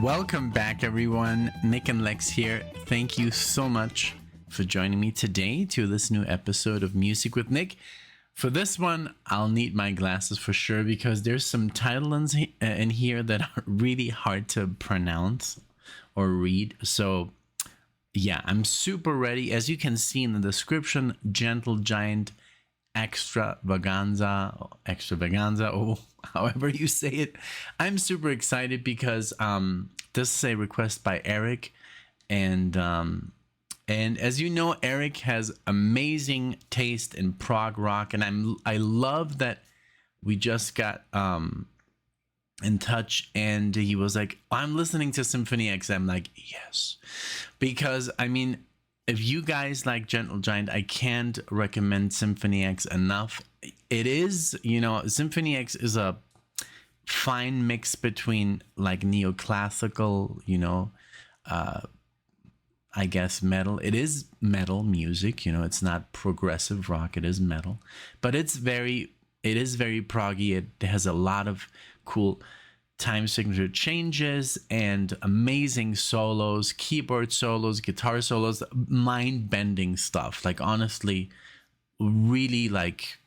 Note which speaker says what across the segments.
Speaker 1: Welcome back, everyone. NicknLex here. Thank you so much for joining me today to this new episode of Music with Nick. For this one, I'll need my glasses for sure because there's some titles in here that are really hard to pronounce or read. So yeah, I'm super ready. As you can see in the description, Gentle Giant extravaganza, or however you say it. I'm super excited because this is a request by Eric, and as you know, Eric has amazing taste in prog rock, and I love that we just got in touch, and he was like, I'm listening to Symphony X. I'm like, yes, because I mean, if you guys like Gentle Giant, I can't recommend Symphony X enough. It is, you know, Symphony X is a fine mix between like neoclassical, you know, I guess metal. It is metal music, you know, it's not progressive rock, it is metal, but it is very proggy. It has a lot of cool time signature changes and amazing solos, keyboard solos, guitar solos, mind-bending stuff. Like honestly, really like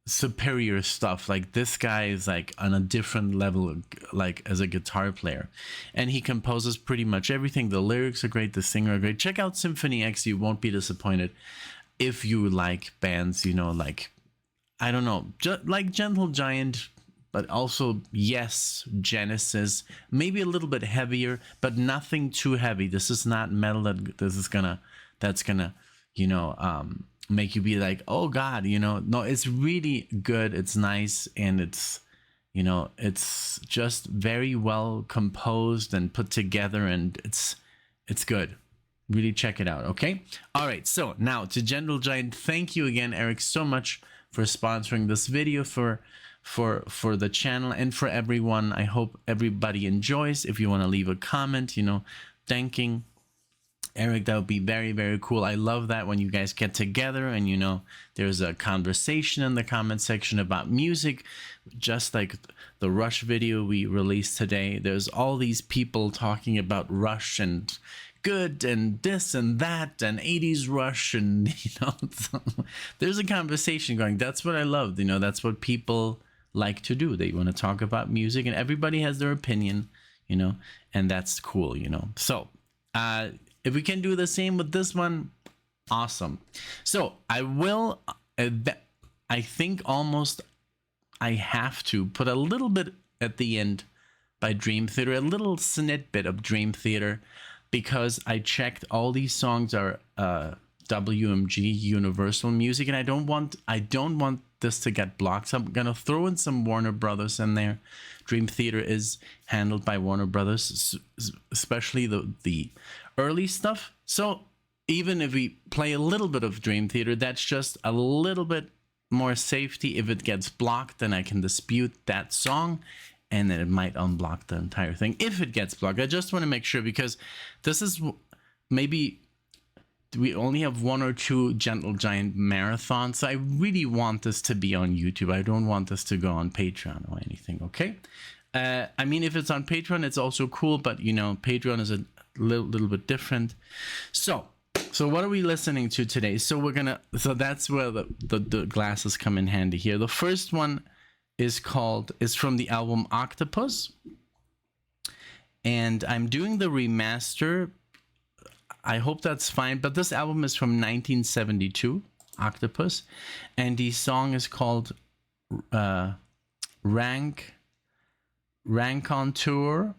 Speaker 1: superior stuff. Like this guy is like on a different level, like as a guitar player, and he composes pretty much everything. The lyrics are great, the singer are great. Check out Symphony X, you won't be disappointed. If you like bands, you know, like I don't know, like Gentle Giant, but also yes, Genesis, maybe a little bit heavier, but nothing too heavy. This is not metal that's gonna, you know, make you be like, oh God, you know. No, it's really good. It's nice, and it's, you know, it's just very well composed and put together, and it's good. Really check it out. Okay. All right. So now to Gentle Giant. Thank you again, Eric, so much for sponsoring this video for the channel and for everyone. I hope everybody enjoys. If you want to leave a comment, you know, thanking Eric, that would be very, very cool. I love that when you guys get together and, you know, there's a conversation in the comment section about music, just like the Rush video we released today. There's all these people talking about Rush and good and this and that and 80s Rush, and you know, there's a conversation going. That's what I love. You know, that's what people like to do. They want to talk about music, and everybody has their opinion, you know, and that's cool, you know. So if we can do the same with this one, awesome. So I will I think almost I have to put a little bit at the end by Dream Theater, a little snippet of Dream Theater, because I checked all these songs are WMG Universal Music, and I don't want this to get blocked. So I'm gonna throw in some Warner Brothers in there. Dream Theater is handled by Warner Brothers, especially the early stuff. So even if we play a little bit of Dream Theater, that's just a little bit more safety. If it gets blocked, then I can dispute that song, and then it might unblock the entire thing if it gets blocked. I just want to make sure, because this is maybe we only have 1 or 2 Gentle Giant marathons. So I really want this to be on YouTube. I don't want this to go on Patreon or anything, okay? I mean, if it's on Patreon, it's also cool, but you know, Patreon is a little bit different. So what are we listening to today? So that's where the glasses come in handy here. The first one is from the album Octopus, and I'm doing the remaster. I hope that's fine, but this album is from 1972, Octopus, and the song is called Reaconteur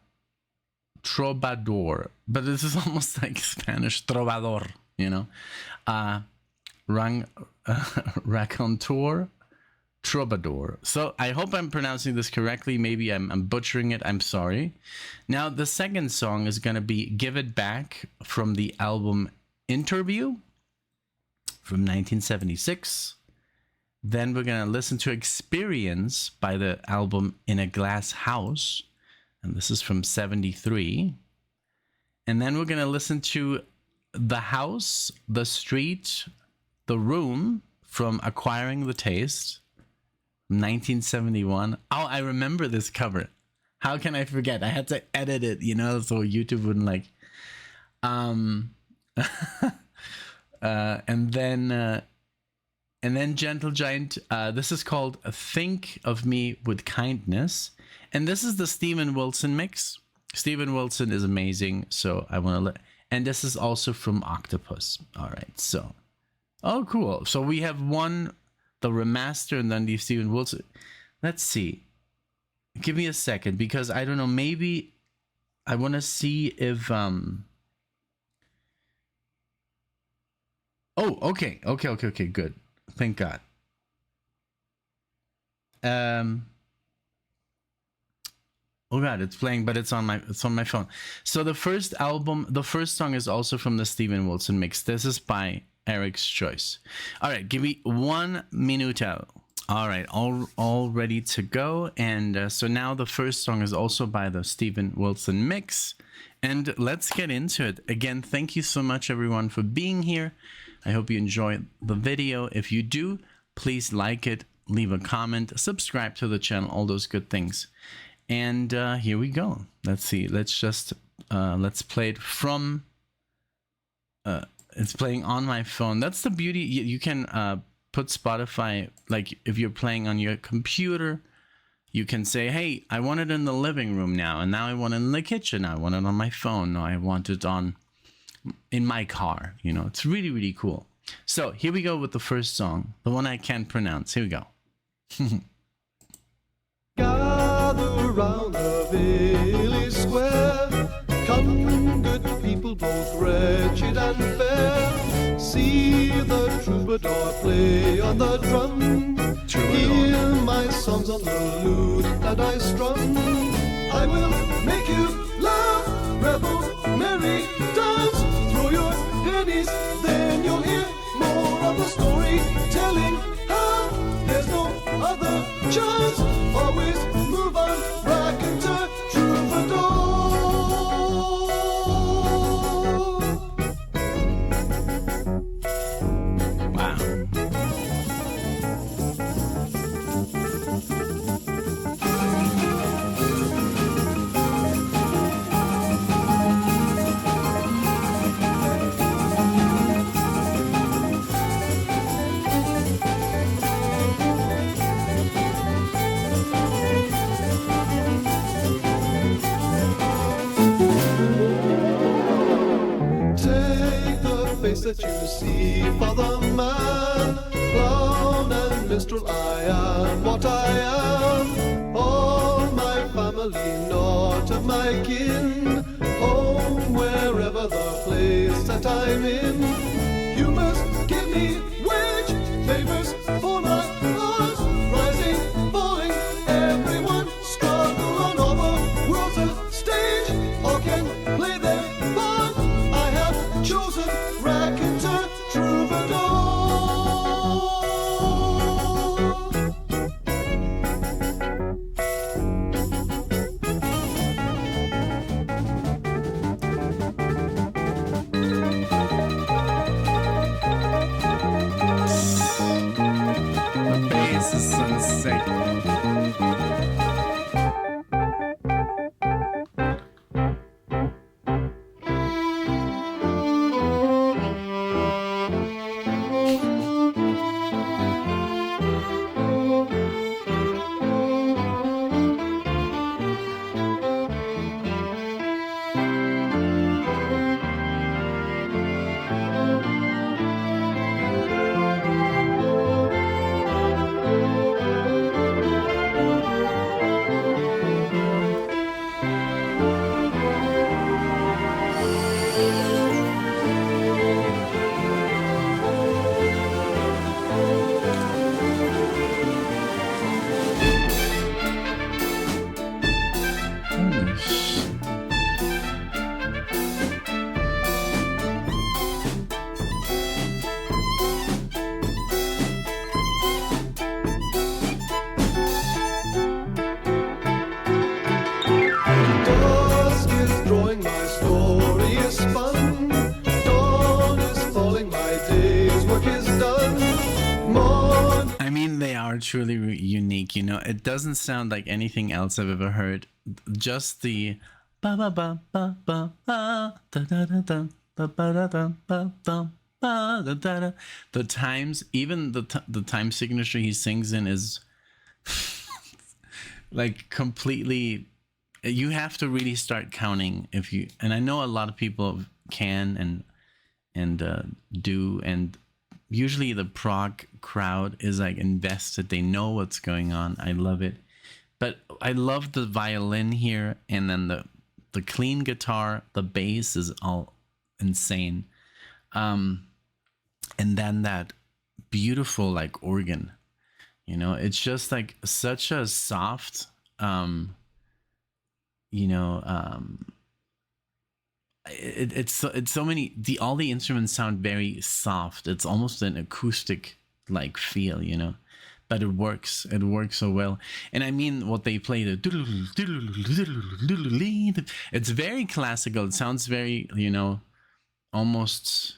Speaker 1: Trobadour, but this is almost like Spanish Troubadour, you know. Reaconteur Trobadour. So I hope I'm pronouncing this correctly. Maybe I'm butchering it. I'm sorry. Now the second song is going to be Give It Back from the album Interview from 1976. Then we're going to listen to Experience by the album In a Glass House, and this is from 73. And then we're going to listen to The House, The Street, The Room from Acquiring the Taste, 1971. Oh, I remember this cover. How can I forget? I had to edit it, you know, so YouTube wouldn't like. And then Gentle Giant. This is called "Think of Me with Kindness," and this is the Steven Wilson mix. Steven Wilson is amazing, so I want to let. And this is also from Octopus. All right, so, oh, cool. So we have one, the remaster, and then the Steven Wilson. Let's see. Give me a second, because I don't know. Maybe I want to see if Oh, okay, good. Thank God. Oh God, it's playing, but it's on my phone. So the first song is also from the Steven Wilson mix. This is by Eric's Choice. All right, give me 1 minuto. All right, all ready to go. And so now the first song is also by the Steven Wilson mix. And let's get into it. Again, thank you so much, everyone, for being here. I hope you enjoyed the video. If you do, please like it, leave a comment, subscribe to the channel, all those good things. And here we go. Let's see. Let's just let's play it from. It's playing on my phone. That's the beauty. You can put Spotify, like if you're playing on your computer, you can say, hey, I want it in the living room now, and now I want it in the kitchen. I want it on my phone. No, I want it in my car. You know, it's really, really cool. So here we go with the first song, the one I can't pronounce. Here we go.
Speaker 2: Gather round the village square, come good people both wretched and fair, see the troubadour play on the drum, hear my songs on the lute that I strum. I will make you laugh, revel, merry, dance, throw your pennies, then you'll hear more of the story telling how there's no other chance. Always move on, Reaconteur Trobadour.
Speaker 1: Wow.
Speaker 2: That you see for the man, clown and minstrel I am what I am. All my family, not of my kin, home wherever the place that I'm in. You must give me wage, favors for my art, rising, falling, everyone struggle on all the world's a stage, all can play their part. I have chosen Reaconteur Trobadour.
Speaker 1: The bass is so sick. Truly unique, you know. It doesn't sound like anything else I've ever heard. just the ba ba ba ba ba ba da da da da ba ba da da ba ba ba da da da. The times, even the time signature he sings in is like completely. You have to really start counting if you. And I know a lot of people can and do, and usually the prog crowd is like invested. They know what's going on. I love it. But I love the violin here, and then the clean guitar, the bass is all insane. And then that beautiful like organ, you know, it's just like such a soft, it's so many, all the instruments sound very soft. It's almost an acoustic like feel, you know. But it works so well. And I mean, what they play, it's very classical. It sounds very, you know, almost,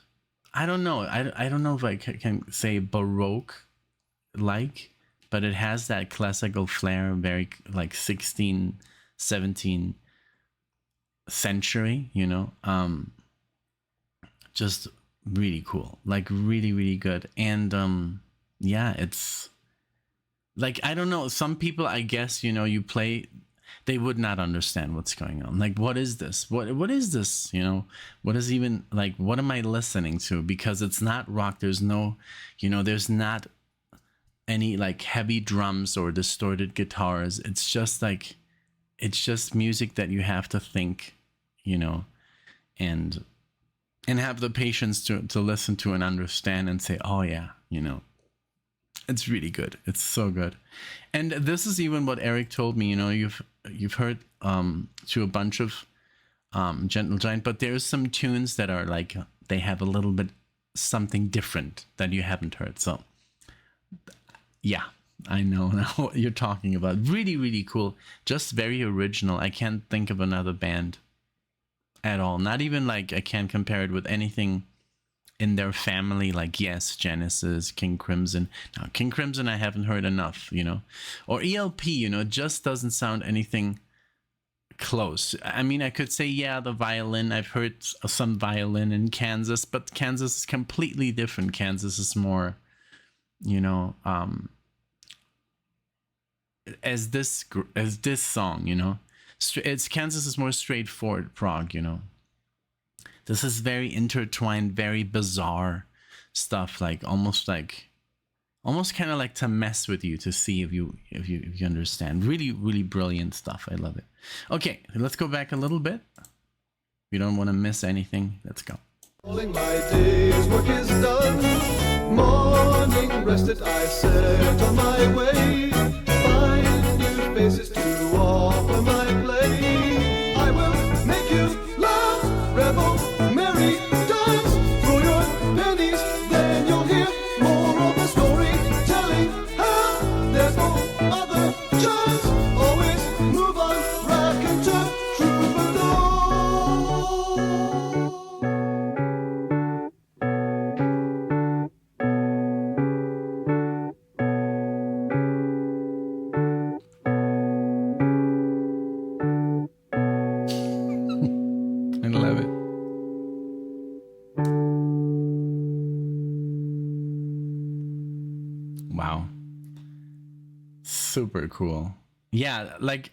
Speaker 1: I don't know. I don't know if I can say Baroque like, but it has that classical flair, very like 16th, 17th century, you know. Just really cool, like really, really good. And yeah, it's like, I don't know, some people, I guess, you know, you play, they would not understand what's going on. Like, what is this? What is this? You know, what is even, like, what am I listening to? Because it's not rock. There's no, you know, there's not any like heavy drums or distorted guitars. It's just like, it's just music that you have to think, you know, and have the patience to listen to and understand and say, oh yeah, you know. It's really good. It's so good. And this is even what Eric told me, you know, you've heard to a bunch of Gentle Giant, but there's some tunes that are like, they have a little bit something different that you haven't heard. So yeah, I know now what you're talking about. Really, really cool. Just very original. I can't think of another band at all. Not even like I can't compare it with anything in their family, like, yes, Genesis, King Crimson. Now, King Crimson I haven't heard enough, you know. Or ELP, you know, just doesn't sound anything close. I mean, I could say, yeah, the violin, I've heard some violin in Kansas, but Kansas is completely different. Kansas is more, you know, as this song, you know. It's Kansas is more straightforward prog, you know. This is very intertwined, very bizarre stuff, like almost kind of like to mess with you to see if you understand. Really, really brilliant stuff. I love it. Okay, let's go back a little bit. We don't want to miss anything. Let's go.
Speaker 2: Calling my day's work is done. Morning rested, I set on my way. Find new faces to offer my play. I will make you laugh, revel, merry, dance. Throw your pennies, then you'll hear more of the story telling how there's no other chance. Always move on, Reaconteur Trobadour.
Speaker 1: I love it. Wow. Super cool. Yeah, like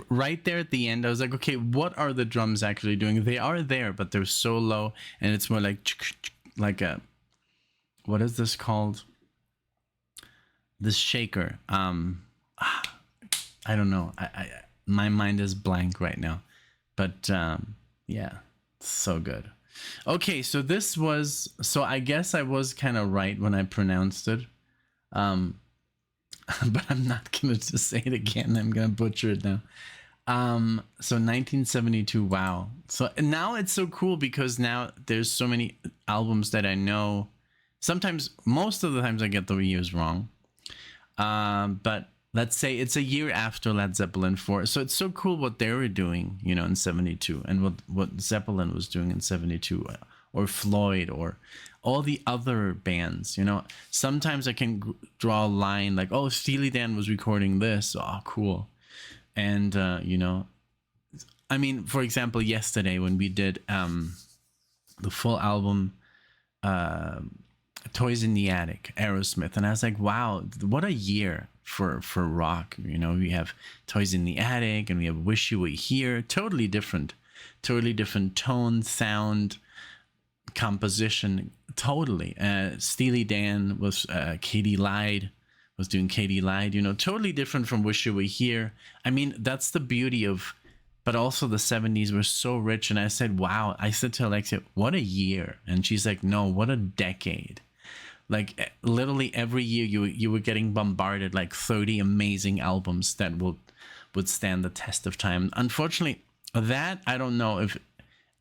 Speaker 1: right there at the end, I was like, okay, what are the drums actually doing? They are there, but they're so low, and it's more like a, what is this called? This shaker. I don't know. I my mind is blank right now, but yeah, so good. Okay, so this was, so I guess I was kind of right when I pronounced it. But I'm not gonna just say it again. I'm gonna butcher it now. So 1972. Wow. So now it's so cool because now there's so many albums that I know. Sometimes, most of the times, I get the years wrong. But let's say it's a year after Led Zeppelin 4. So it's so cool what they were doing, you know, in 72, and what Zeppelin was doing in 72, or Floyd, or all the other bands, you know. Sometimes I can draw a line like, oh, Steely Dan was recording this. Oh, cool. And, you know, I mean, for example, yesterday when we did the full album, Toys in the Attic, Aerosmith, and I was like, wow, what a year for rock. You know, we have Toys in the Attic and we have Wish You Were Here. Totally different tone, sound, composition. Totally. Steely Dan was Katie Lied was doing Katie Lied, you know, totally different from Wish You Were Here. I mean, that's the beauty of, but also the 70s were so rich. And I said, wow, I said to Alexia, what a year. And she's like, no, what a decade. Like literally every year you were getting bombarded like 30 amazing albums that would stand the test of time. Unfortunately, that I don't know if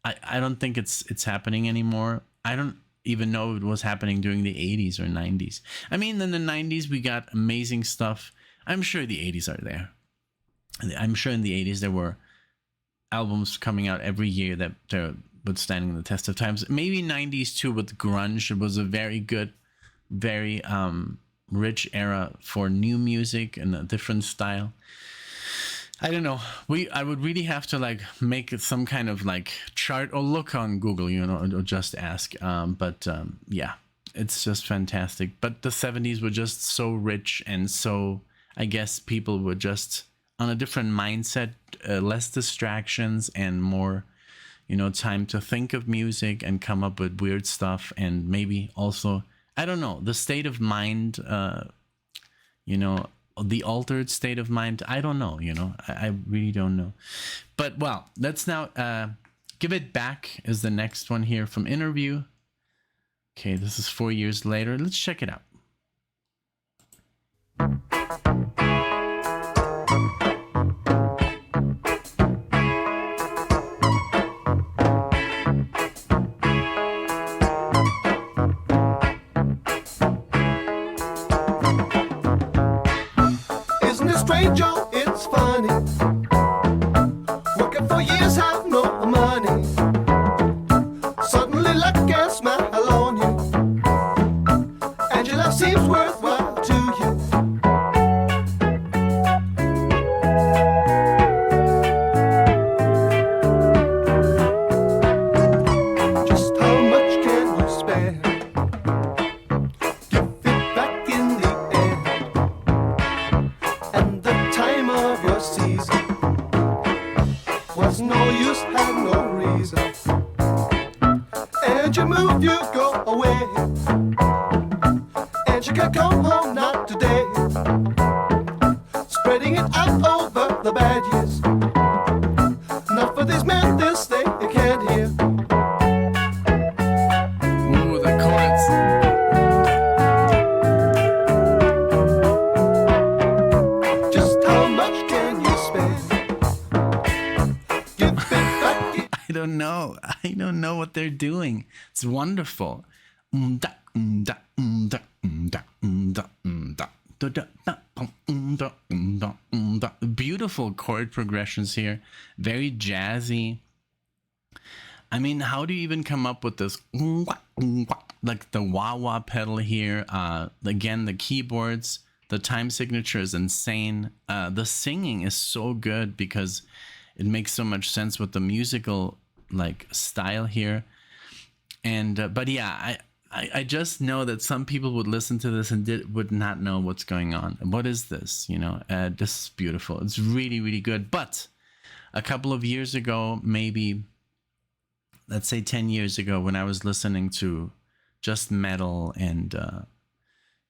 Speaker 1: I don't think it's happening anymore. I don't even know if it was happening during the 80s or 90s. I mean, in the 90s we got amazing stuff. I'm sure the 80s are there. I'm sure in the 80s there were albums coming out every year that would stand the test of times. Maybe 90s too with grunge. It was a very good, very rich era for new music and a different style. I don't know. I would really have to like make some kind of like chart or look on Google, you know, or just ask. Yeah, it's just fantastic. But the 70s were just so rich, and so I guess people were just on a different mindset, less distractions and more, you know, time to think of music and come up with weird stuff. And maybe also, I don't know, the state of mind, you know, the altered state of mind. I don't know, you know, I really don't know. But well, let's now Give It Back is the next one here from Interview. Okay, this is 4 years later. Let's check it out.
Speaker 2: Joe, it's funny. Working for years, have no money. Suddenly luck and smile on you, and your life seems worthwhile to you. Just how much can you spare? Give it back in the end. And the time of your season was no use, had no reason. And you move, you go away, and you can come home not today. Spreading it out over the bad years. Not for these men, this they can't hear.
Speaker 1: Ooh, the chords.
Speaker 2: Just how much can you spend? Give it back.
Speaker 1: I don't know. I don't know what they're doing. It's wonderful. Beautiful chord progressions here. Very jazzy. I mean, how do you even come up with this? Like the wah-wah pedal here. Again, the keyboards. The time signature is insane. The singing is so good because it makes so much sense with the musical like style here. And but yeah, I just know that some people would listen to this and would not know what's going on. What is this? You know, this is beautiful. It's really, really good. But a couple of years ago, maybe, let's say 10 years ago, when I was listening to just metal and,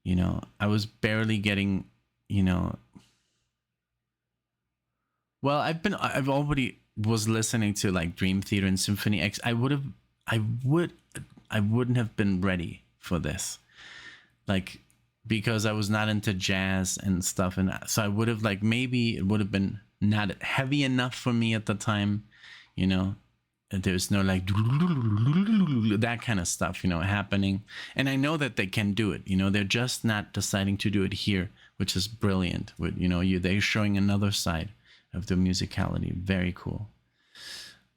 Speaker 1: you know, I was barely getting, you know, well, I've already was listening to like Dream Theater and Symphony X. I wouldn't have been ready for this, like, because I was not into jazz and stuff, and so I would have like, maybe it would have been not heavy enough for me at the time, you know. There's no like that kind of stuff, you know, happening, and I know that they can do it, you know. They're just not deciding to do it here, which is brilliant. With, you know, they're showing another side of the musicality. Very cool.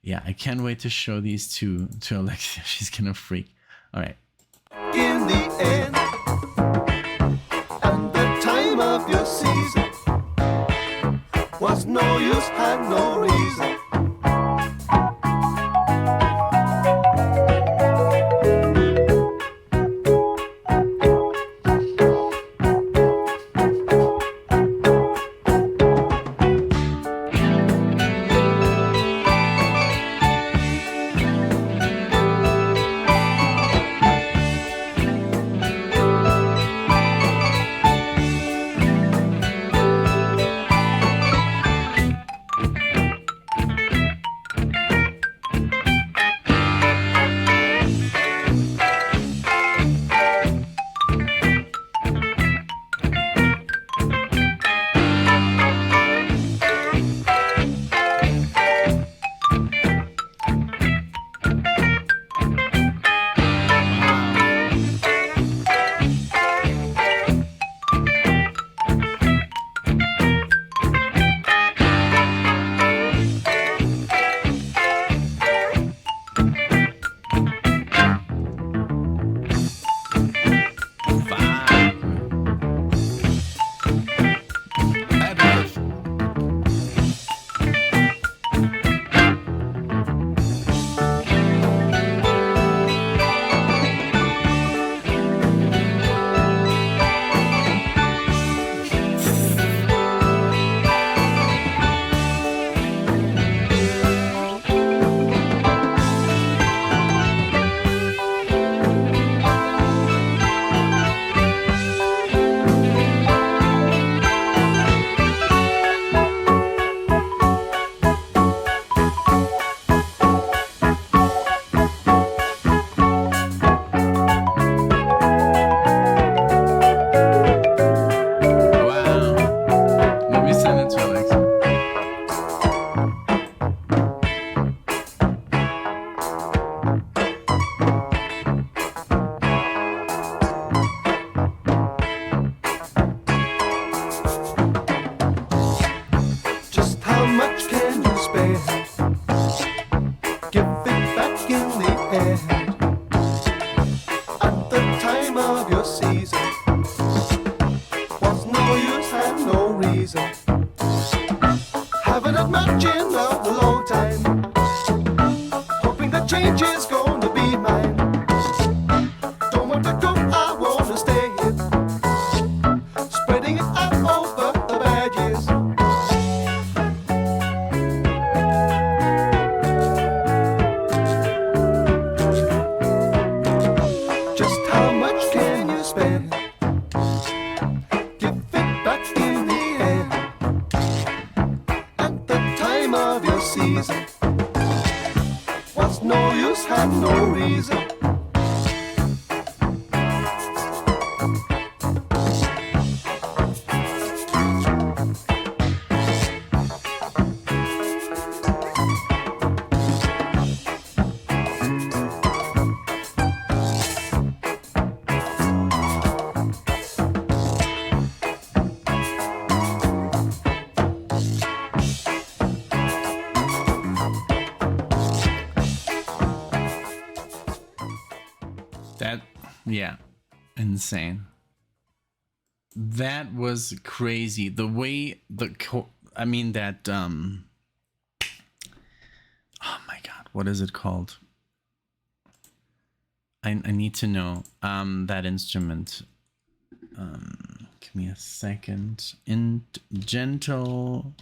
Speaker 1: Yeah, I can't wait to show these to Alexia. She's gonna freak. All right.
Speaker 2: In the end, and the time of your season was no use, had no reason. reason. What's no use had no reason.
Speaker 1: Yeah, insane. That was crazy. The way I mean that oh my god, what is it called? I need to know that instrument. Give me a second. Gentle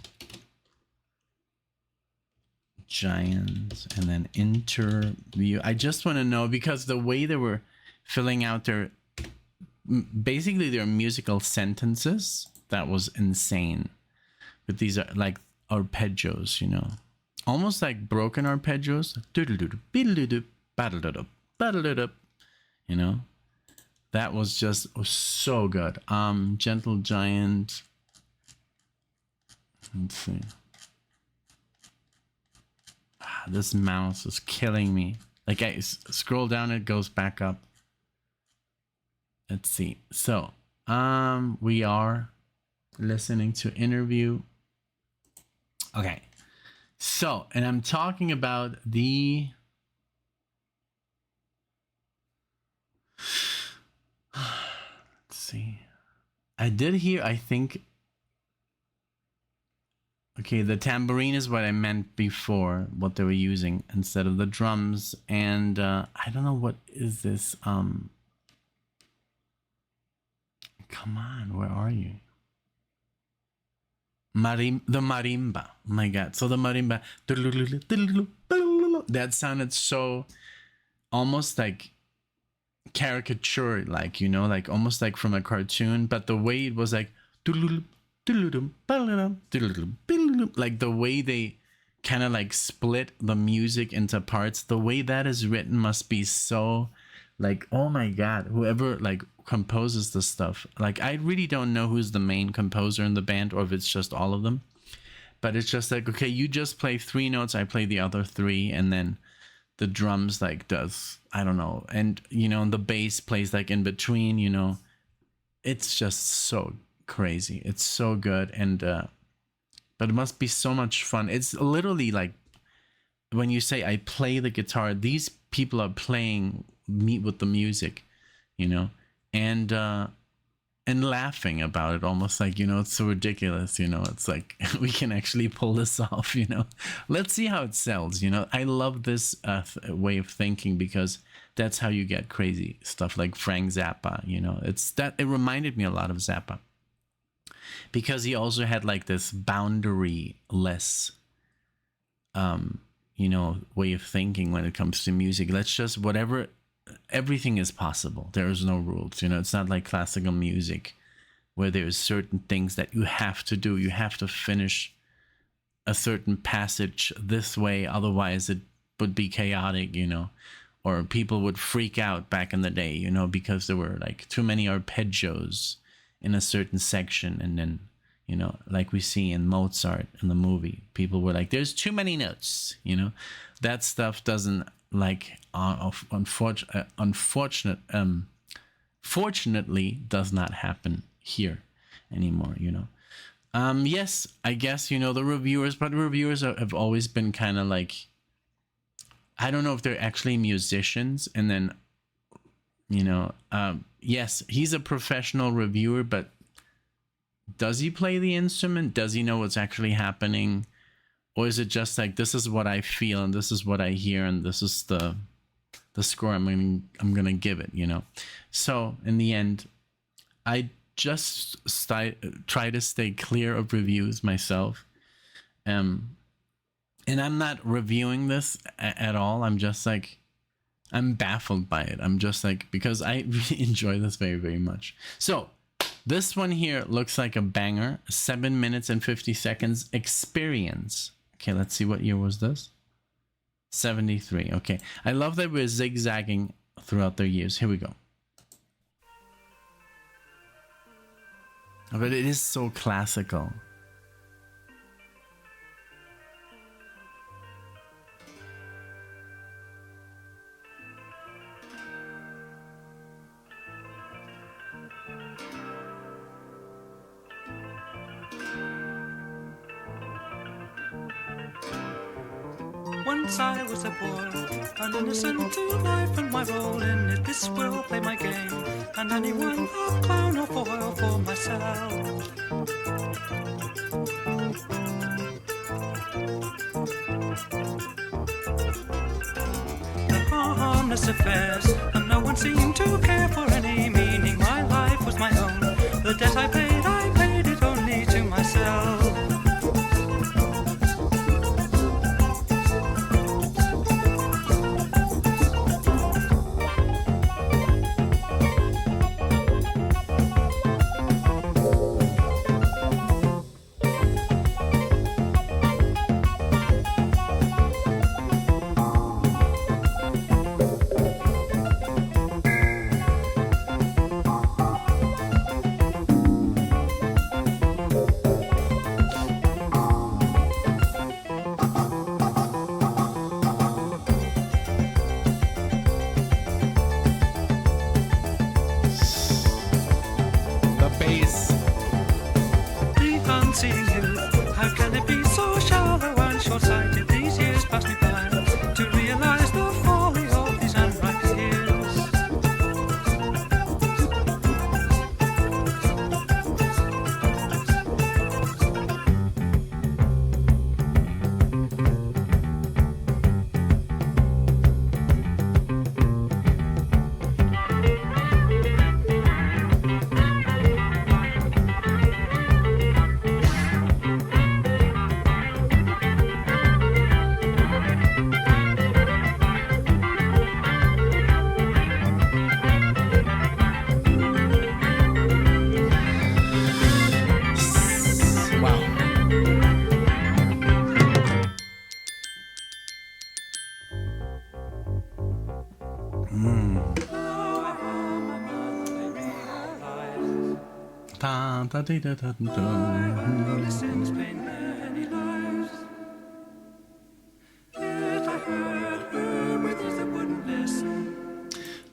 Speaker 1: Giant and then interview. I just want to know because the way they were filling out their basically their musical sentences, that was insane. But these are like arpeggios, you know, almost like broken arpeggios, you know. That was just so good. Gentle Giant, let's see. This mouse is killing me. Like I scroll down, it goes back up. Let's see. So, we are listening to interview. Okay. So, and I'm talking about the let's see. I did hear, I think, okay, the tambourine is what I meant before, what they were using instead of the drums. And I don't know, what is this? Come on, where are you? The marimba. Oh my god. So the marimba, that sounded so almost like caricature, like, you know, like almost like from a cartoon, but the way it was like like the way they kind of like split the music into parts, the way that is written must be so like, oh my god, whoever like composes the stuff. Like I really don't know who's the main composer in the band or if it's just all of them, but it's just like, okay, you just play 3 notes, I play the other 3, and then the drums like does, I don't know, and you know, and the bass plays like in between, you know. It's just so crazy. It's so good. And but it must be so much fun. It's literally like when you say I play the guitar, these people are playing me with the music, you know, and laughing about it, almost like, you know, it's so ridiculous, you know. It's like we can actually pull this off, you know. Let's see how it sells, you know. I love this way of thinking because that's how you get crazy stuff like Frank Zappa, you know. It's that, it reminded me a lot of Zappa because he also had like this boundary-less you know, way of thinking when it comes to music. Let's just whatever, everything is possible. There is no rules, you know. It's not like classical music where there's certain things that you have to do. You have to finish a certain passage this way, otherwise it would be chaotic, you know, or people would freak out back in the day, you know, because there were like too many arpeggios in a certain section. And then, you know, like we see in Mozart in the movie, people were like, there's too many notes, you know. That stuff doesn't, like, fortunately does not happen here anymore, you know. Yes, I guess, you know, the reviewers, but reviewers have always been kind of like, I don't know if they're actually musicians. And then, you know, yes, he's a professional reviewer, but does he play the instrument? Does he know what's actually happening? Or is it just like, this is what I feel and this is what I hear and this is the score I'm gonna give it, you know? So in the end, I just try to stay clear of reviews myself. And I'm not reviewing this at all. I'm just like, I'm baffled by it. I'm just like, because I really enjoy this very, very much. So this one here looks like a banger. 7 minutes and 50 seconds experience. Okay, let's see, what year was this? 73. Okay, I love that we're zigzagging throughout their years. Here we go. But it is so classical.
Speaker 3: Once I was a boy, an innocent to life, and my role in it, this will play my game, and anyone a clown or foil for myself. The harmless affairs, and no one seemed to care for any meaning. My life was my own. The debt I paid it only to myself.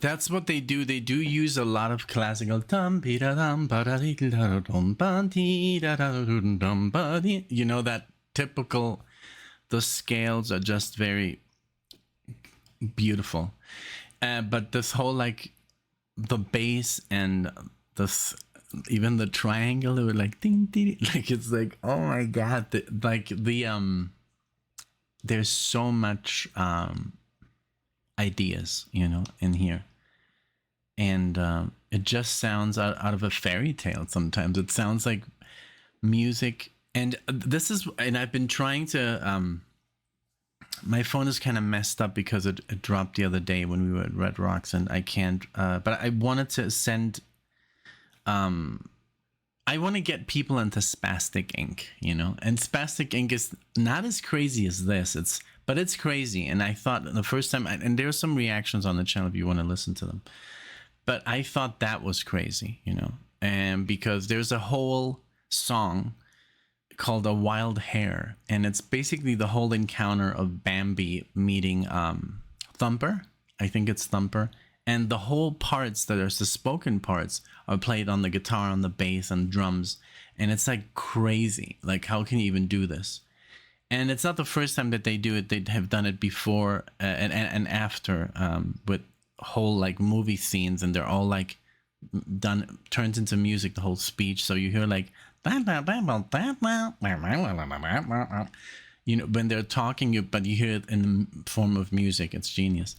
Speaker 1: That's what they do. They do use a lot of classical. You know, that typical, the scales are just very beautiful. But this whole, like, the bass and this, even the triangle, it would like ding, ding, like, it's like, oh my god, there's so much ideas, you know, in here, and it just sounds out of a fairy tale. Sometimes it sounds like music, and this is, and I've been trying to my phone is kind of messed up because it dropped the other day when we were at Red Rocks, and I can't but I wanted to send I want to get people into Spastic Ink, you know, and Spastic Ink is not as crazy as this, but it's crazy. And I thought the first time, and there's some reactions on the channel if you want to listen to them, but I thought that was crazy, you know, and because there's a whole song called A Wild Hare, and it's basically the whole encounter of Bambi meeting Thumper. I think it's Thumper. And the whole parts that are the spoken parts are played on the guitar, on the bass, and drums. And it's like crazy. Like, how can you even do this? And it's not the first time that they do it. They have done it before and after with whole like movie scenes. And they're all like turned into music, the whole speech. So you hear like, you know, when they're talking, but you hear it in the form of music. It's genius.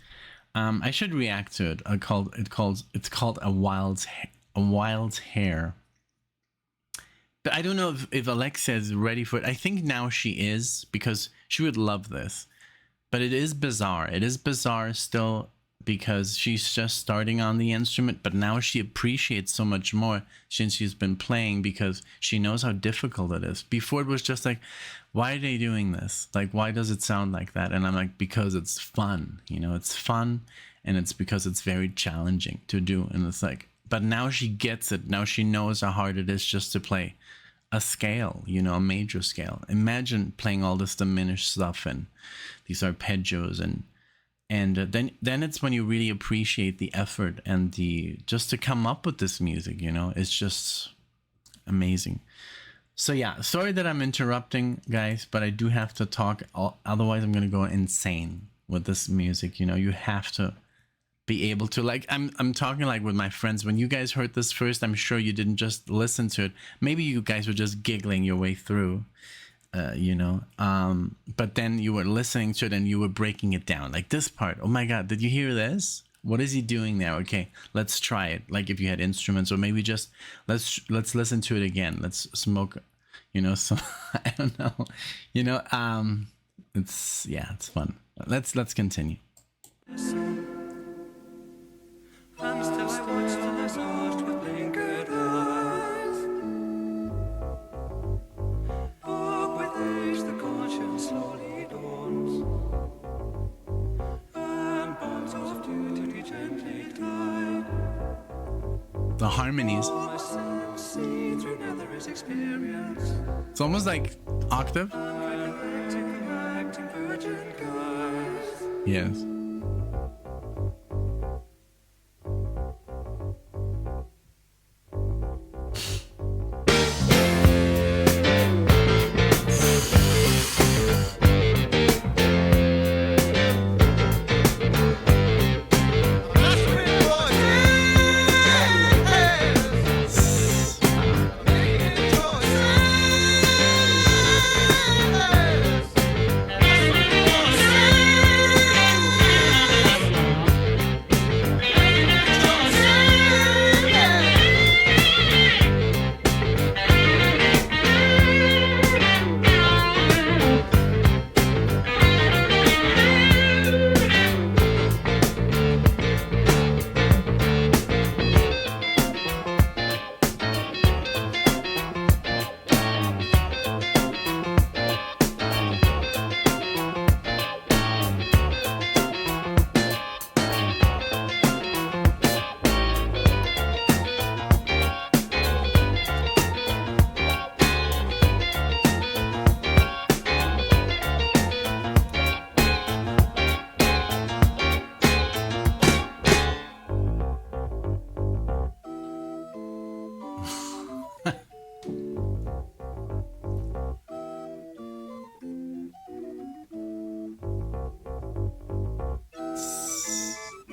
Speaker 1: I should react to it. It's called A Wild's Hair. But I don't know if Alexia is ready for it. I think now she is, because she would love this. But it is bizarre. It is bizarre still because she's just starting on the instrument, but now she appreciates so much more since she's been playing, because she knows how difficult it is. Before it was just like, why are they doing this? Like, why does it sound like that? And I'm like, because it's fun, you know, it's fun, and it's because it's very challenging to do. And it's like, but now she gets it. Now she knows how hard it is just to play a scale, you know, a major scale. Imagine playing all this diminished stuff and these arpeggios, and then it's when you really appreciate the effort and the just to come up with this music, you know. It's just amazing. So yeah, sorry that I'm interrupting, guys, but I do have to talk, otherwise I'm gonna go insane with this music. You know, you have to be able to, like, I'm talking like with my friends. When you guys heard this first, I'm sure you didn't just listen to it. Maybe you guys were just giggling your way through, you know, but then you were listening to it and you were breaking it down, like this part. Oh my God, did you hear this? What is he doing there? Okay, let's try it. Like if you had instruments, or maybe just let's listen to it again. Let's smoke, you know, some, I don't know, you know, it's, yeah, it's fun. Let's continue.
Speaker 3: And still I watch till I watched with blinkered eyes. Oh, with age the conscience slowly dawns, and bonds of duty gently tied.
Speaker 1: The harmonies.
Speaker 3: My sense see through nether's experience,
Speaker 1: It's almost like octave.
Speaker 3: acting virgin guise.
Speaker 1: Yes.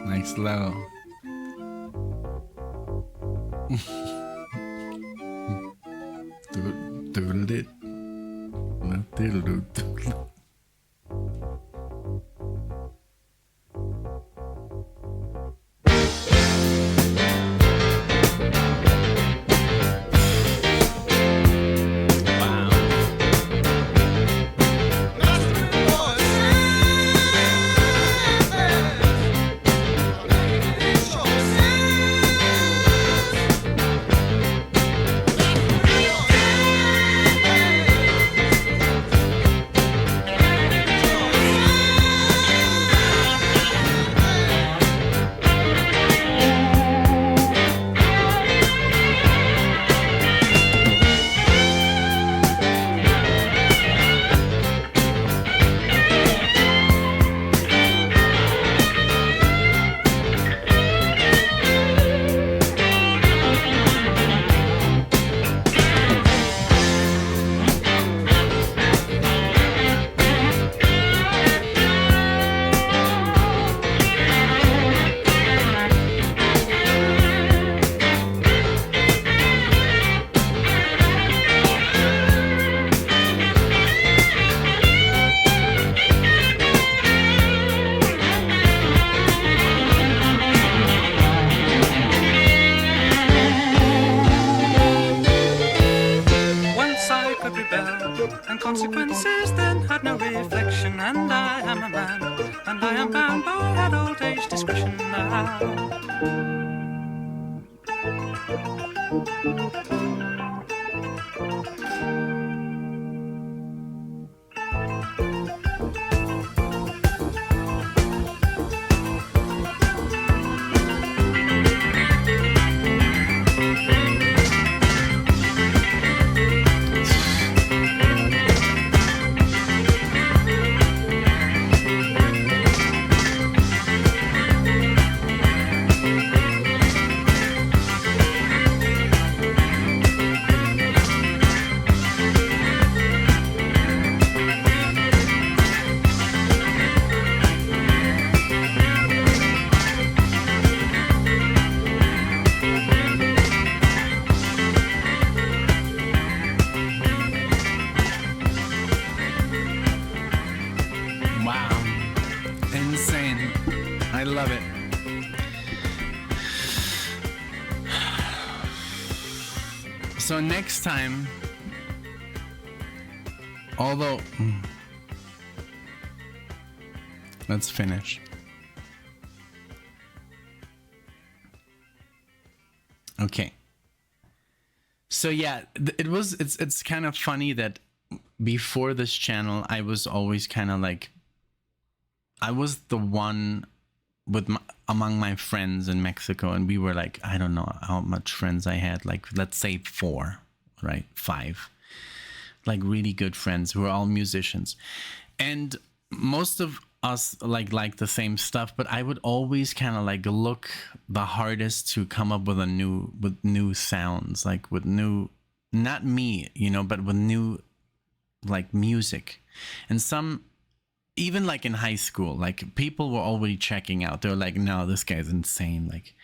Speaker 1: Nice low.
Speaker 3: and consequences then had no reflection. And I am a man, and I am bound by that old age discretion now.
Speaker 1: I love it. So next time, although let's finish. Okay. So yeah, it's kind of funny that before this channel, I was always kind of like, I was the one with among my friends in Mexico, and we were like, I don't know how much friends I had, like let's say 4, right? 5, like really good friends who were all musicians, and most of us like the same stuff, but I would always kind of like look the hardest to come up with new sounds, like with new, not me, you know, but with new like music. And some, even like in high school, like people were already checking out. They were like, no, this guy's insane, like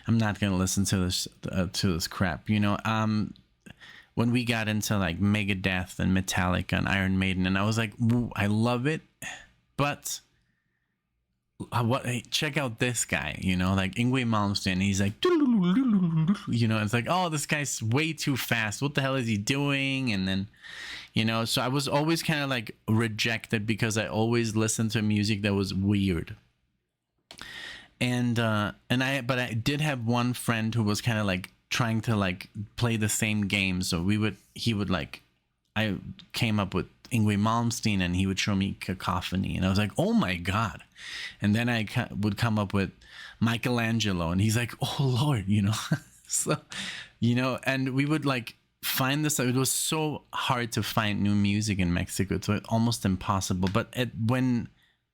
Speaker 1: I'm not gonna listen to this crap, you know. When we got into like Megadeth and Metallica and Iron Maiden, and I was like, ooh, I love it, but hey, check out this guy, you know, like Yngwie Malmsteen. He's like, you know, it's like, oh, this guy's way too fast, what the hell is he doing? And then, you know, so I was always kind of like rejected because I always listened to music that was weird. And I did have one friend who was kind of like trying to like play the same game. So he would like, I came up with Yngwie Malmsteen and he would show me Cacophony, and I was like, oh my God. And then I would come up with Michelangelo, and he's like, oh Lord, you know. So, you know, and we would like find this. It was so hard to find new music in Mexico. It's almost impossible. But when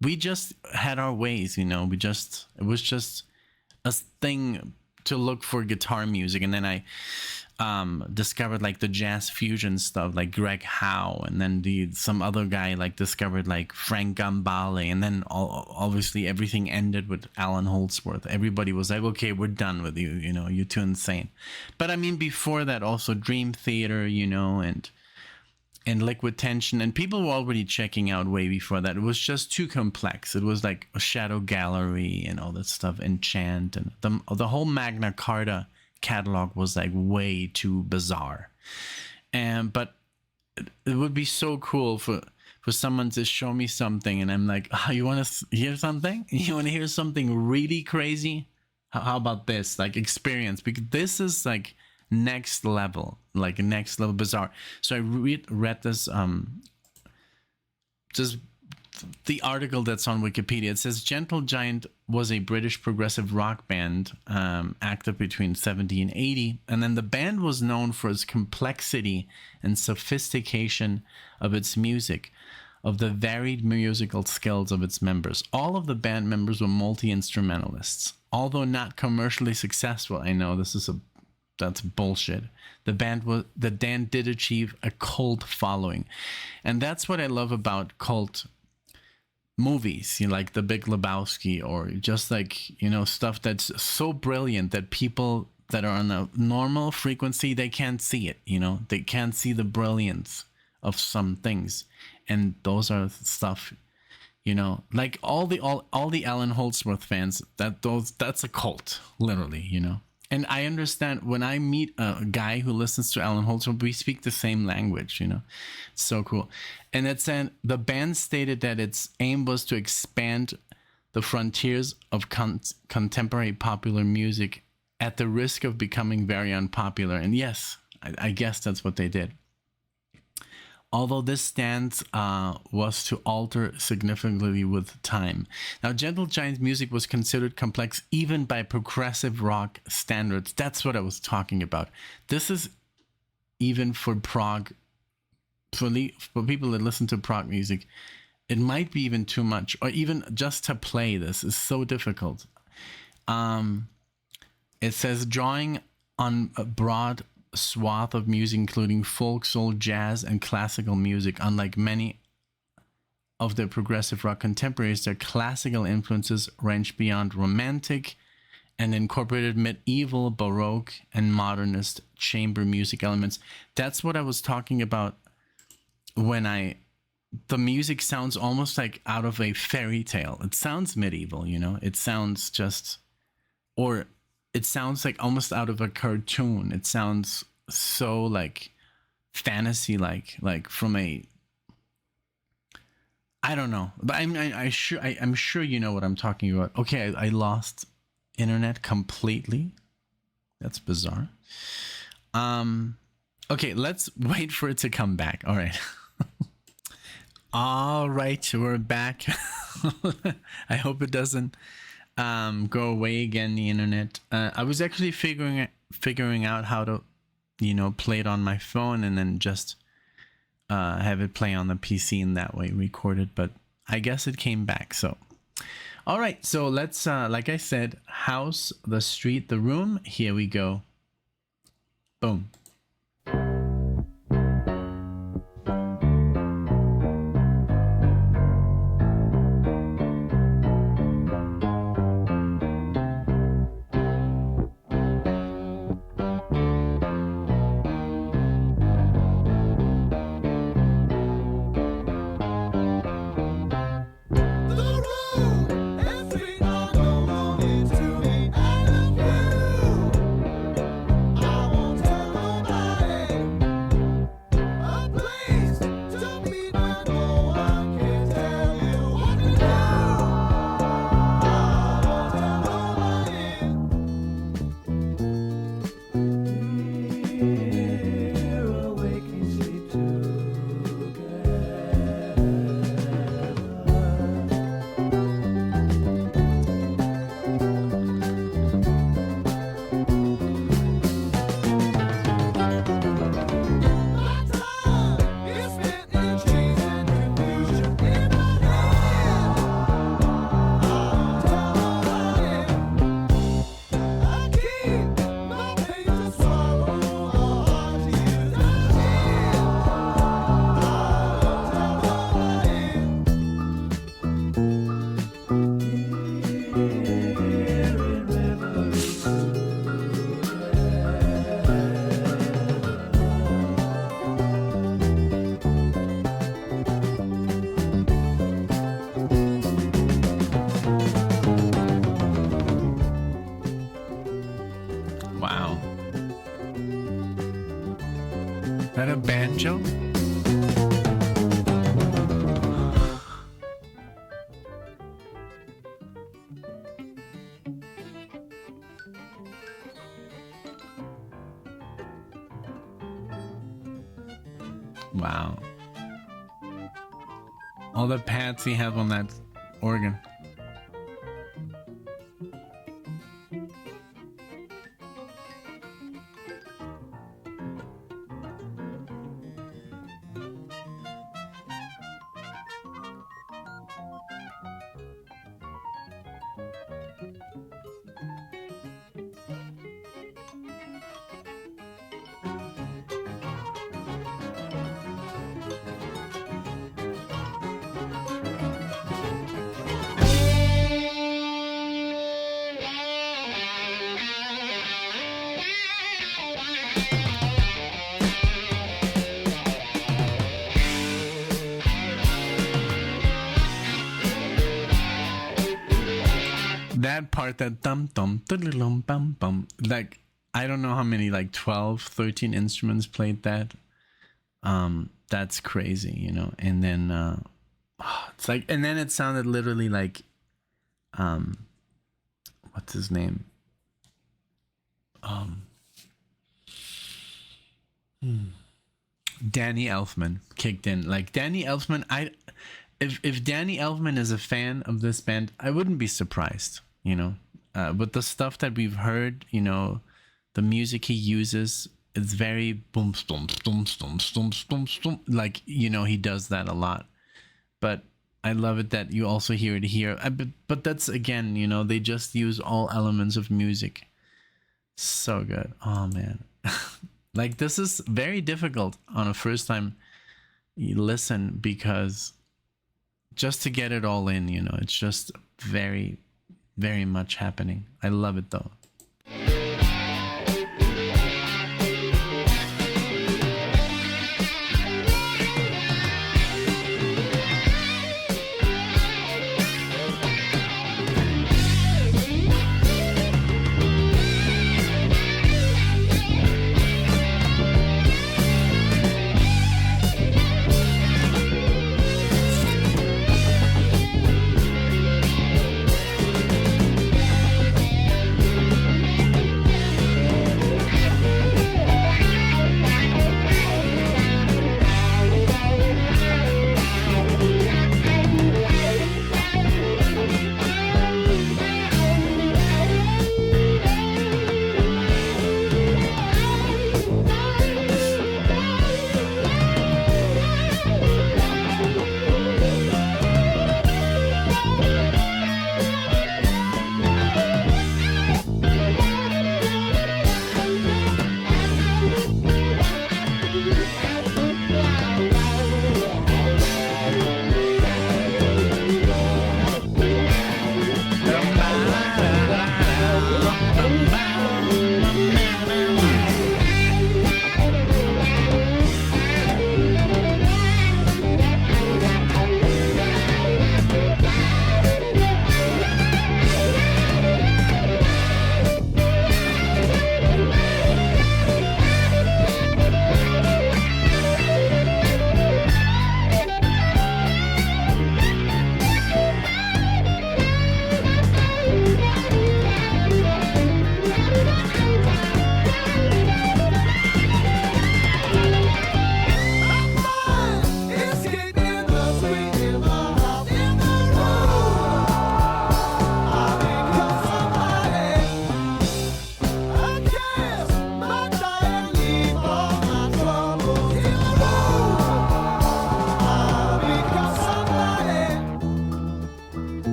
Speaker 1: we just had our ways, you know, it was just a thing to look for guitar music. And then I discovered like the jazz fusion stuff, like Greg Howe, and then some other guy like discovered like Frank Gambale, and then obviously everything ended with Alan Holdsworth. Everybody was like, okay, we're done with you, you know, you're too insane. But I mean, before that also Dream Theater, you know, and Liquid Tension, and people were already checking out way before that. It was just too complex. It was like a Shadow Gallery and all that stuff, Enchant, and the whole Magna Carta catalog was like way too bizarre. But it would be so cool for someone to show me something, and I'm like, oh, you want to hear something? You want to hear something really crazy? How about this, like experience? Because this is like next level bizarre. So I read this just the article that's on Wikipedia. It says Gentle Giant was a British progressive rock band active between 70 and 80, and then the band was known for its complexity and sophistication of its music, of the varied musical skills of its members. All of the band members were multi-instrumentalists. Although not commercially successful, I know that's bullshit. The band did achieve a cult following, and that's what I love about cult movies, you know, like The Big Lebowski, or just like, you know, stuff that's so brilliant that people that are on a normal frequency, they can't see it, you know, they can't see the brilliance of some things. And those are stuff, you know, like all the Alan Holdsworth fans, that's a cult, literally, you know. And I understand when I meet a guy who listens to Alan Holtzman, we speak the same language, you know. So cool. And it said the band stated that its aim was to expand the frontiers of contemporary popular music at the risk of becoming very unpopular. And yes, I guess that's what they did. Although this stance was to alter significantly with time. Now, Gentle Giant's music was considered complex even by progressive rock standards. That's what I was talking about. This is even for prog, for people that listen to prog music, it might be even too much, or even just to play this is so difficult. It says, drawing on a broad swath of music, including folk, soul, jazz, and classical music. Unlike many of the progressive rock contemporaries, their classical influences range beyond romantic and incorporated medieval, baroque, and modernist chamber music elements. That's what I was talking about when the music sounds almost like out of a fairy tale. It sounds medieval, you know? It sounds just, or it sounds like almost out of a cartoon. It sounds so like fantasy, like from a, I don't know, but I'm sure you know what I'm talking about. Okay, I lost internet completely. That's bizarre. Okay, let's wait for it to come back. All right. All right, we're back. I hope it doesn't go away again, the internet. I was actually figuring out how to, you know, play it on my phone and then just have it play on the PC and that way record it, but I guess it came back. So all right, so let's like I said, house, the street, the room. Here we go. Boom. That a banjo? Wow. All the pads he have on that organ. part, that dum dum dum bum bum, like I don't know how many, like 12, 13 instruments played that. That's crazy, you know. And then it's like, and then it sounded literally like what's his name? Danny Elfman kicked in. Like Danny Elfman, if Danny Elfman is a fan of this band, I wouldn't be surprised, you know. With the stuff that we've heard, you know, the music he uses, it's very boom, boom, boom, boom, boom, boom, boom. Like, you know, he does that a lot. But I love it that you also hear it here. But that's, again, you know, they just use all elements of music. So good. Oh, man. Like, this is very difficult on a first time you listen, because just to get it all in, you know, it's just very, very much happening. I love it, though.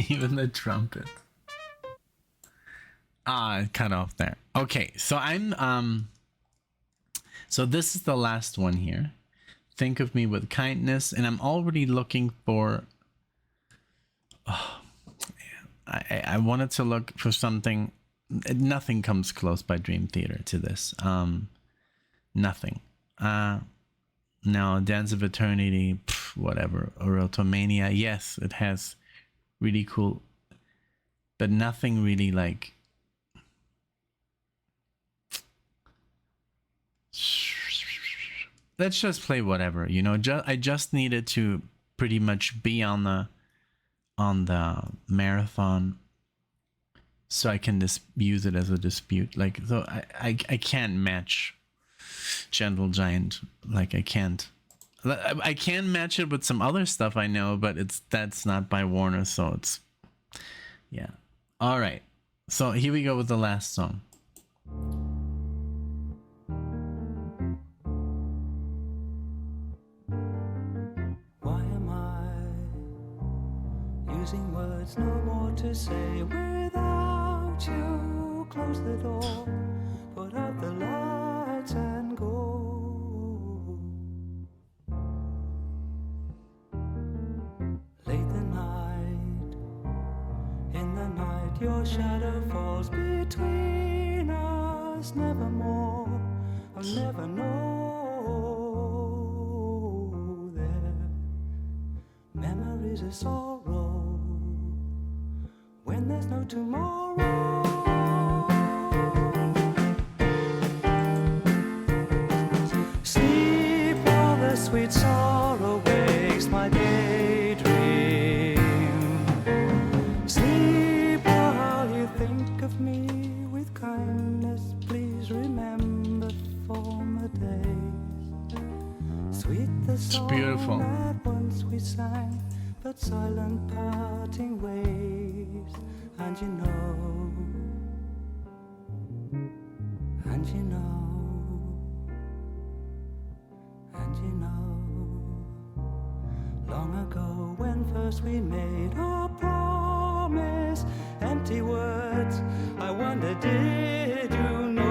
Speaker 1: Even the trumpet. It cut off there. Okay, so so this is the last one here. Think of me with kindness, and I'm already looking for, I wanted to look for something. Nothing comes close by Dream Theater to this. Nothing. Now, Dance of Eternity, whatever. Erotomania, yes, it has really cool, but nothing really like. Let's just play whatever, you know. I just needed to pretty much be on the marathon so I can use it as a dispute. Like, so I can't match Gentle Giant. Like, I can't. I can match it with some other stuff I know, but that's not by Warner, so it's, yeah. All right, so here we go with the last song.
Speaker 3: Why am I using words no more to say without you? Close the door, put out the lights and go. Late the night, in the night your shadow falls between us. Nevermore, I'll never know there. Memories of sorrow when there's no tomorrow. Sleep while the sweet sorrow wakes my daydream. Sleep while you think of me with kindness. Please remember former days. Sweet the song
Speaker 1: beautiful.
Speaker 3: that once we sang, but silent parting ways. And you know, and you know, and you know, long ago when first we made our promise, empty words, I wonder did you know?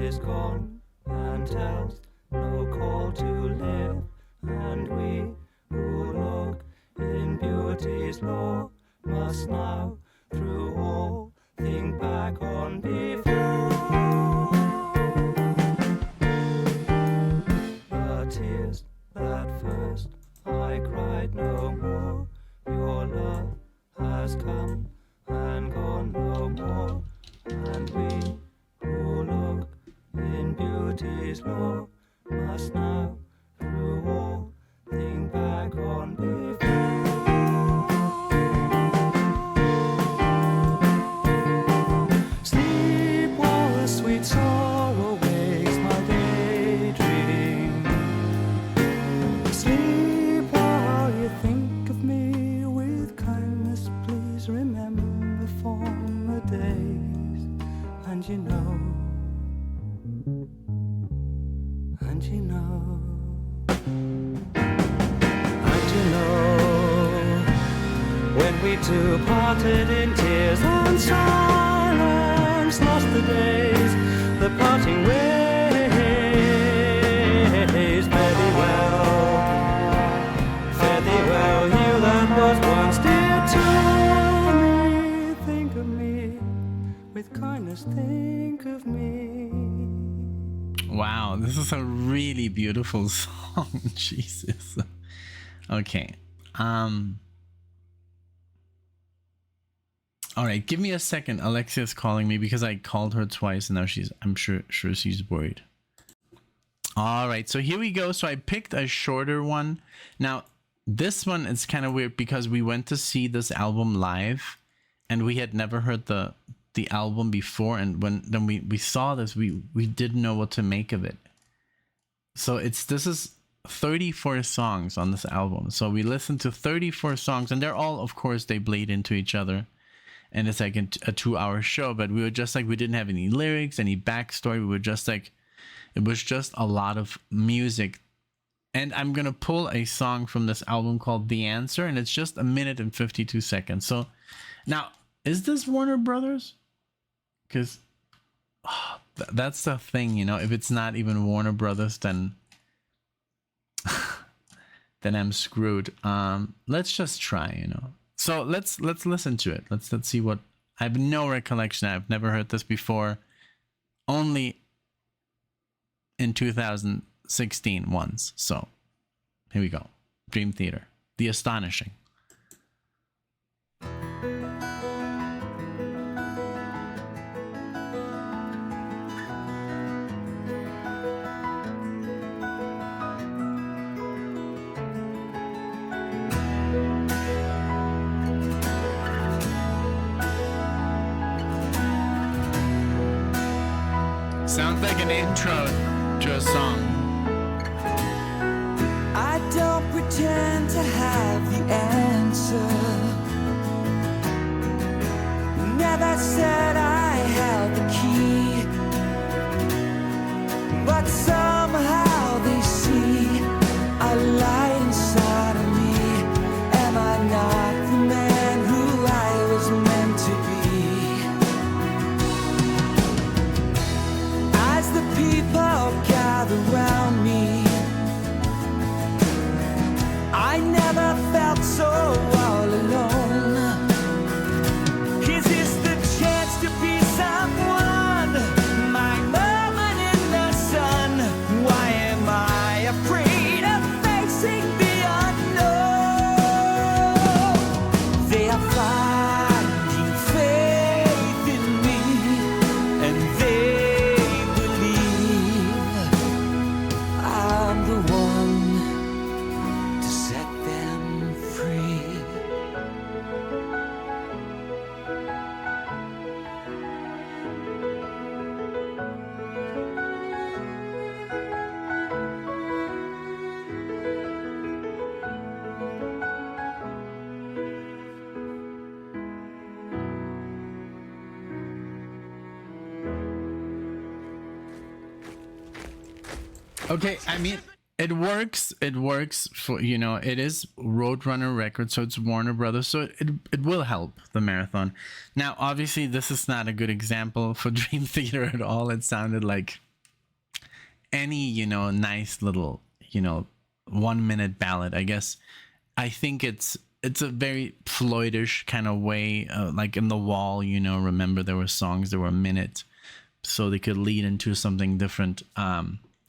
Speaker 3: Is gone and tells no call to live, and we who look in beauty's law must now through all think back on before. The tears that first I cried no more, your love has come and gone no more, and we who look in beauty's law must now through all think back on before. Sleep while the sweet sorrow wakes my daydream. Sleep while you think of me with kindness. Please remember former days. And you know, and you know, and you know, when we two parted in tears and silence, lost the days, the parting ways. Fare thee well, you that was once dear to me. Think of me, with kindness think of me.
Speaker 1: Wow, this is a really beautiful song. Jesus. Okay. All right, give me a second. Alexia's calling me because I called her twice and now I'm sure she's worried. All right, so here we go. So I picked a shorter one. Now, this one is kind of weird because we went to see this album live and we had never heard the album before, and when we saw this, we didn't know what to make of it. So this is 34 songs on this album. So we listened to 34 songs, and they're all, of course, they bleed into each other, and it's like a 2-hour show. But we were just like, we didn't have any lyrics, any backstory. We were just like, it was just a lot of music. And I'm gonna pull a song from this album called The Answer, and it's just 1 minute and 52 seconds. So now, is this Warner Brothers? Because that's the thing, you know, if it's not even Warner Brothers, then I'm screwed. Let's just try, you know. So let's listen to it. Let's see what. I have no recollection. I've never heard this before. Only in 2016 once. So Here we go. Dream Theater. The Astonishing. Sounds like an intro to a song.
Speaker 4: I don't pretend to have the answer. Never said I held the key, but somehow they see a light inside of me. Am I not the man who I was meant to be? As the people gather round me, I never felt so all alone. Is this the chance to be someone? My moment in the sun. Why am I afraid of facing the unknown? They are finding faith in me, and they believe I'm the one to set them free.
Speaker 1: Okay, I mean, it works. It works for, you know, it is Roadrunner Records, so it's Warner Brothers, so it will help the marathon. Now, obviously, this is not a good example for Dream Theater at all. It sounded like any, you know, nice little, you know, 1 minute ballad. I guess I think it's a very Floydish kind of way, like in The Wall, you know. Remember, there were songs that were a minute, so they could lead into something different.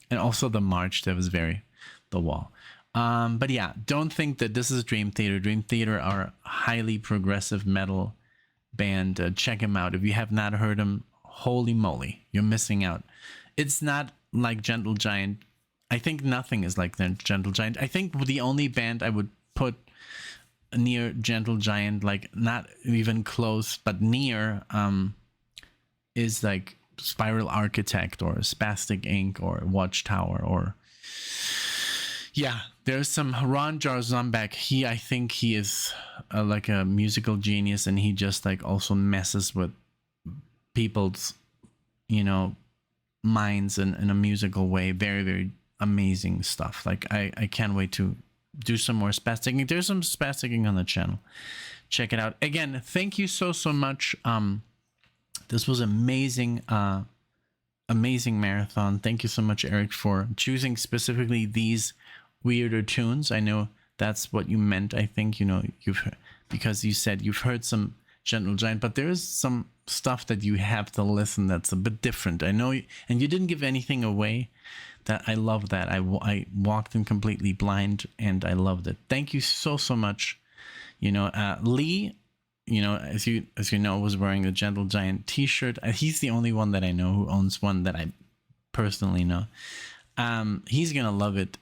Speaker 1: And also the march that was very The Wall. But yeah, don't think that this is Dream Theater. Dream Theater are a highly progressive metal band. Check them out. If you have not heard them, holy moly, you're missing out. It's not like Gentle Giant. I think nothing is like the Gentle Giant. I think the only band I would put near Gentle Giant, like not even close, but near, is like Spiral Architect or Spastic Inc. or Watchtower, or yeah, there's some Ron Jarzombek. I think he is like a musical genius, and he just like also messes with people's, you know, minds in a musical way. Very, very amazing stuff. Like I can't wait to do some more Spastic. There's some Spastic on the channel. Check it out. Again, thank you so much. This was amazing, amazing marathon. Thank you so much, Eric, for choosing specifically these weirder tunes. I know that's what you meant. I think, you know, because you said you've heard some Gentle Giant, but there is some stuff that you have to listen that's a bit different. I know, and you didn't give anything away. That I love that. I walked in completely blind, and I loved it. Thank you so much. You know, Lee, you know, as you know, was wearing a Gentle Giant t-shirt. He's the only one that I know who owns one that I personally know. He's gonna love it.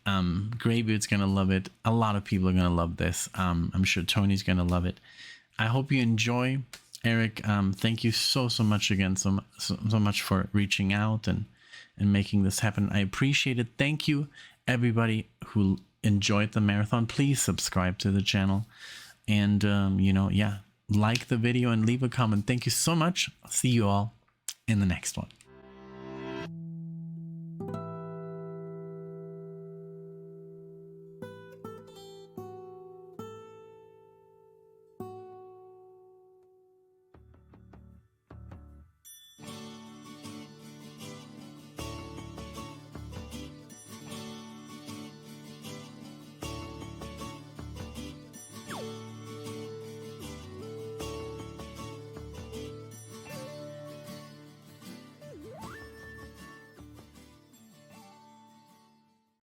Speaker 1: Greybeard's gonna love it. A lot of people are gonna love this. I'm sure Tony's gonna love it. I hope you enjoy. Eric, thank you so much again, so much for reaching out and making this happen. I appreciate it. Thank you, everybody who enjoyed the marathon. Please subscribe to the channel, and you know, yeah, like the video and leave a comment. Thank you so much. I'll see you all in the next one.